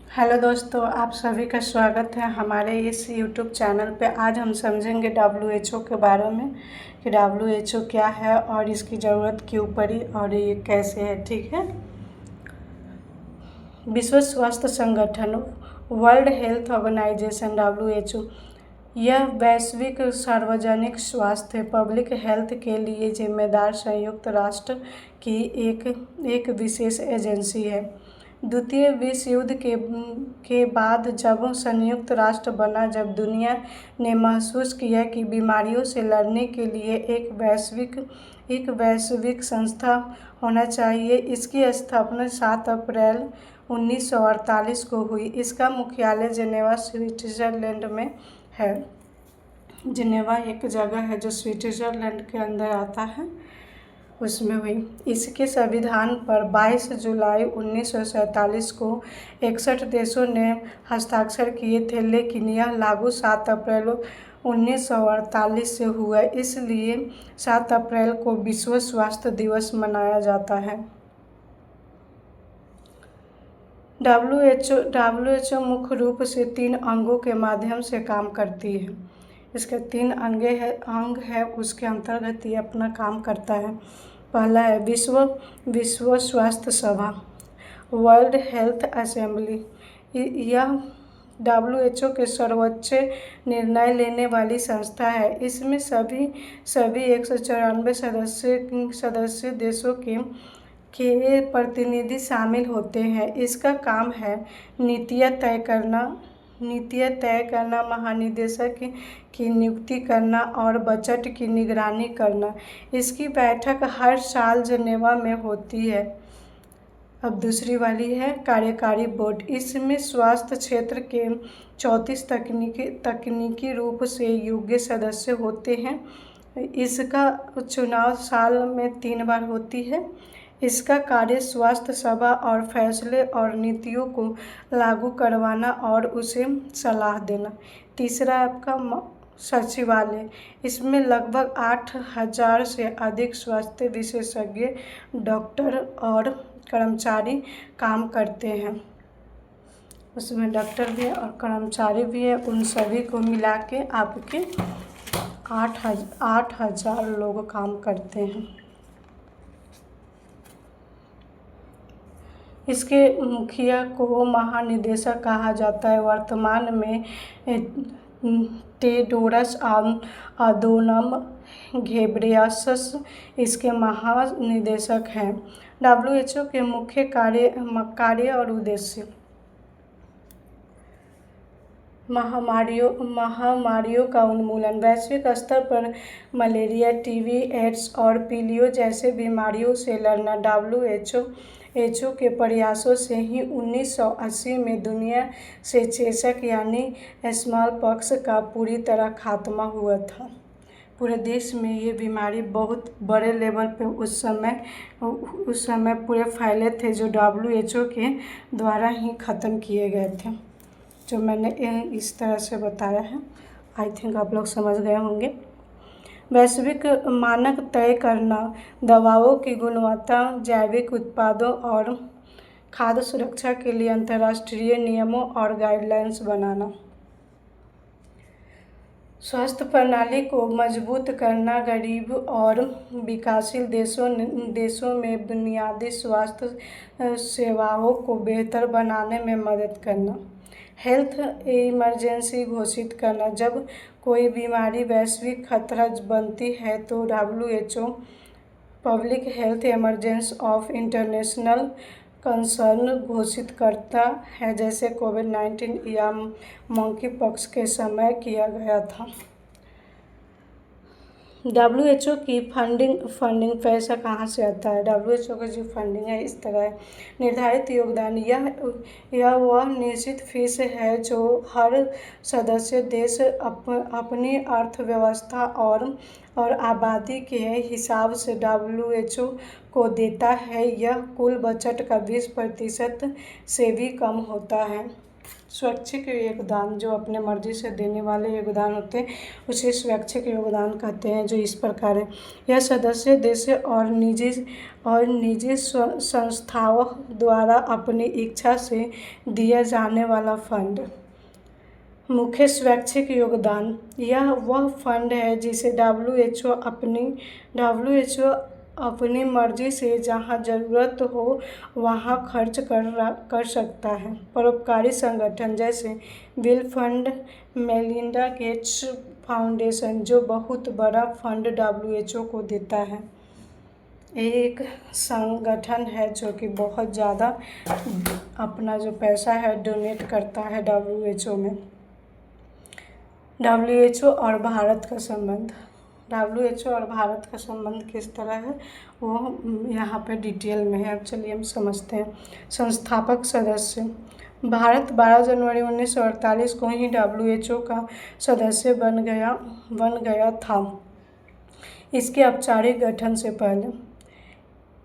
Hello दोस्तों, आप सभी का स्वागत है हमारे इस यूट्यूब चैनल पे। आज हम समझेंगे WHO के बारे में कि WHO क्या है और इसकी ज़रूरत क्यों पड़ी और ये कैसे है। ठीक है। विश्व स्वास्थ्य संगठन वर्ल्ड हेल्थ ऑर्गेनाइजेशन WHO यह वैश्विक सार्वजनिक स्वास्थ्य पब्लिक हेल्थ के लिए जिम्मेदार संयुक्त राष्ट्र की एक विशेष एजेंसी है। द्वितीय विश्व युद्ध के बाद जब संयुक्त राष्ट्र बना, जब दुनिया ने महसूस किया कि बीमारियों से लड़ने के लिए एक वैश्विक संस्था होना चाहिए, इसकी स्थापना 7 अप्रैल 1948 को हुई। इसका मुख्यालय जेनेवा स्विट्जरलैंड में है। जेनेवा एक जगह है जो स्विट्जरलैंड के अंदर आता है, उसमें हुई। इसके संविधान पर 22 जुलाई 1947 को 61 देशों ने हस्ताक्षर किए थे, लेकिन यह लागू 7 अप्रैल 1948 से हुआ। इसलिए 7 अप्रैल को विश्व स्वास्थ्य दिवस मनाया जाता है। WHO मुख्य रूप से 3 अंगों के माध्यम से काम करती है। इसके 3 अंग है, उसके अंतर्गत ये अपना काम करता है। पहला है विश्व स्वास्थ्य सभा, वर्ल्ड हेल्थ असेंबली। यह WHO के सर्वोच्च निर्णय लेने वाली संस्था है। इसमें सभी 194 सदस्य देशों के प्रतिनिधि शामिल होते हैं। इसका काम है नीतियाँ तय करना, महानिदेशक की नियुक्ति करना और बजट की निगरानी करना। इसकी बैठक हर साल जेनेवा में होती है। अब दूसरी वाली है कार्यकारी बोर्ड। इसमें स्वास्थ्य क्षेत्र के 34 तकनीकी रूप से योग्य सदस्य होते हैं। इसका चुनाव साल में 3 बार होती है। इसका कार्य स्वास्थ्य सेवा और फैसले और नीतियों को लागू करवाना और उसे सलाह देना। तीसरा आपका सचिवालय। इसमें लगभग 8,000 से अधिक स्वास्थ्य विशेषज्ञ, डॉक्टर और कर्मचारी काम करते हैं। उसमें डॉक्टर भी है और कर्मचारी भी है। उन सभी को मिला के आपके 8,000 लोग काम करते हैं। इसके मुखिया को महानिदेशक कहा जाता है। वर्तमान में टेड्रोस अधनोम घेब्रेयेसस इसके महानिदेशक हैं। WHO के मुख्य कार्य और उद्देश्य: महामारियों का उन्मूलन। वैश्विक स्तर पर मलेरिया, टीबी, एड्स और पोलियो जैसे बीमारियों से लड़ना। WHO के प्रयासों से ही 1980 में दुनिया से चेचक यानी स्मॉल पॉक्स का पूरी तरह खात्मा हुआ था। पूरे देश में ये बीमारी बहुत बड़े लेवल पे उस समय पूरे फैले थे, जो WHO के द्वारा ही ख़त्म किए गए थे। जो मैंने इस तरह से बताया है, आई थिंक आप लोग समझ गए होंगे। वैश्विक मानक तय करना, दवाओं की गुणवत्ता, जैविक उत्पादों और खाद्य सुरक्षा के लिए अंतर्राष्ट्रीय नियमों और गाइडलाइंस बनाना। स्वास्थ्य प्रणाली को मजबूत करना, गरीब और विकासशील देशों में बुनियादी स्वास्थ्य सेवाओं को बेहतर बनाने में मदद करना। हेल्थ इमरजेंसी घोषित करना। जब कोई बीमारी वैश्विक खतरा बनती है तो WHO public health emergency of international concern घोषित करता है, जैसे कोविड-19 या मंकी पॉक्स के समय किया गया था। WHO की फंडिंग पैसा कहाँ से आता है? WHO की जो फंडिंग है इस तरह है। निर्धारित योगदान। यह वह निश्चित फीस है जो हर सदस्य देश अपनी अर्थव्यवस्था और आबादी के हिसाब से WHO को देता है। यह कुल बजट का 20% से भी कम होता है। स्वैच्छिक योगदान, जो अपने मर्जी से देने वाले योगदान होते हैं उसे स्वैच्छिक योगदान कहते हैं, जो इस प्रकार है। यह सदस्य देश और निजी संस्थाओं द्वारा अपनी इच्छा से दिया जाने वाला फंड। मुख्य स्वैच्छिक योगदान, यह वह फंड है जिसे WHO अपनी मर्जी से जहां ज़रूरत हो वहां खर्च कर सकता है। परोपकारी संगठन जैसे bill fund, Melinda Gates foundation, जो बहुत बड़ा फंड WHO को देता है। एक संगठन है जो कि बहुत ज़्यादा अपना जो पैसा है डोनेट करता है WHO में। WHO और भारत का संबंध, WHO और भारत का संबंध किस तरह है वो यहाँ पे डिटेल में है। अब चलिए हम समझते हैं। संस्थापक सदस्य, भारत 12 जनवरी 1948 को ही WHO का सदस्य बन गया था। इसके औपचारिक गठन से पहले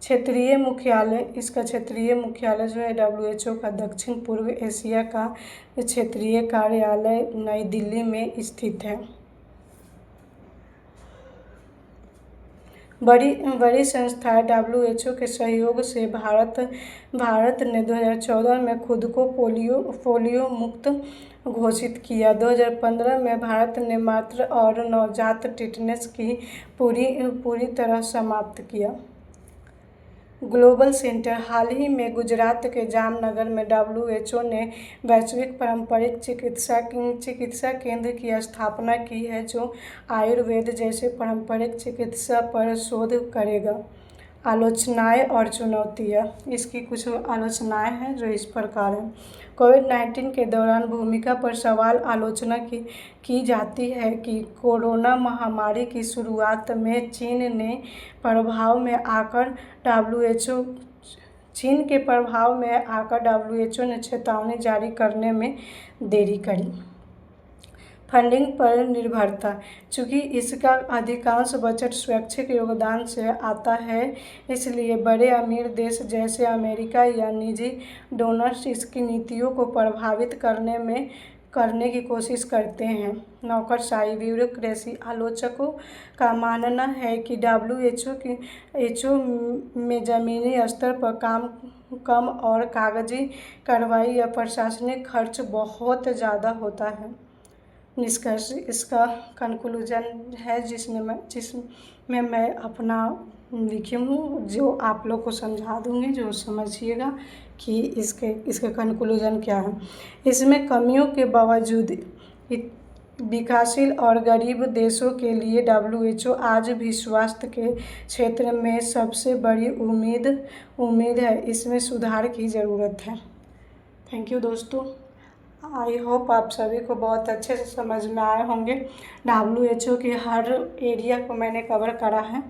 इसका क्षेत्रीय मुख्यालय जो है WHO का दक्षिण पूर्व एशिया का क्षेत्रीय कार्यालय नई दिल्ली में स्थित है। बड़ी संस्थाएं, WHO के सहयोग से भारत ने 2014 में खुद को पोलियो मुक्त घोषित किया। 2015 में भारत ने मातृ और नवजात टिटनेस की पूरी तरह समाप्त किया। ग्लोबल सेंटर, हाल ही में गुजरात के जामनगर में WHO ने वैश्विक पारंपरिक चिकित्सा केंद्र की स्थापना की है, जो आयुर्वेद जैसे पारंपरिक चिकित्सा पर शोध करेगा। आलोचनाएं और चुनौतियां, इसकी कुछ आलोचनाएं हैं जो इस प्रकार हैं। कोविड-19 के दौरान भूमिका पर सवाल आलोचना की जाती है कि कोरोना महामारी की शुरुआत में चीन के प्रभाव में आकर WHO ने चेतावनी जारी करने में देरी करी। फंडिंग पर निर्भरता, चूँकि इसका अधिकांश बजट स्वैच्छिक योगदान से आता है, इसलिए बड़े अमीर देश जैसे अमेरिका या निजी डोनर्स इसकी नीतियों को प्रभावित करने की कोशिश करते हैं। नौकरशाही, ब्यूरोक्रेसी, आलोचकों का मानना है कि WHO में ज़मीनी स्तर पर काम कम और कागजी कार्रवाई या प्रशासनिक खर्च बहुत ज़्यादा होता है। निष्कर्ष, इसका कंक्लूजन है जिसमें मैं अपना लिखी हूँ, जो आप लोग को समझा दूँगी, जो समझिएगा कि इसका कंक्लूजन क्या है। इसमें कमियों के बावजूद विकासशील और गरीब देशों के लिए WHO आज भी स्वास्थ्य के क्षेत्र में सबसे बड़ी उम्मीद है। इसमें सुधार की ज़रूरत है। थैंक यू दोस्तों। आई होप आप सभी को बहुत अच्छे से समझ में आए होंगे। WHO के हर एरिया को मैंने कवर करा है।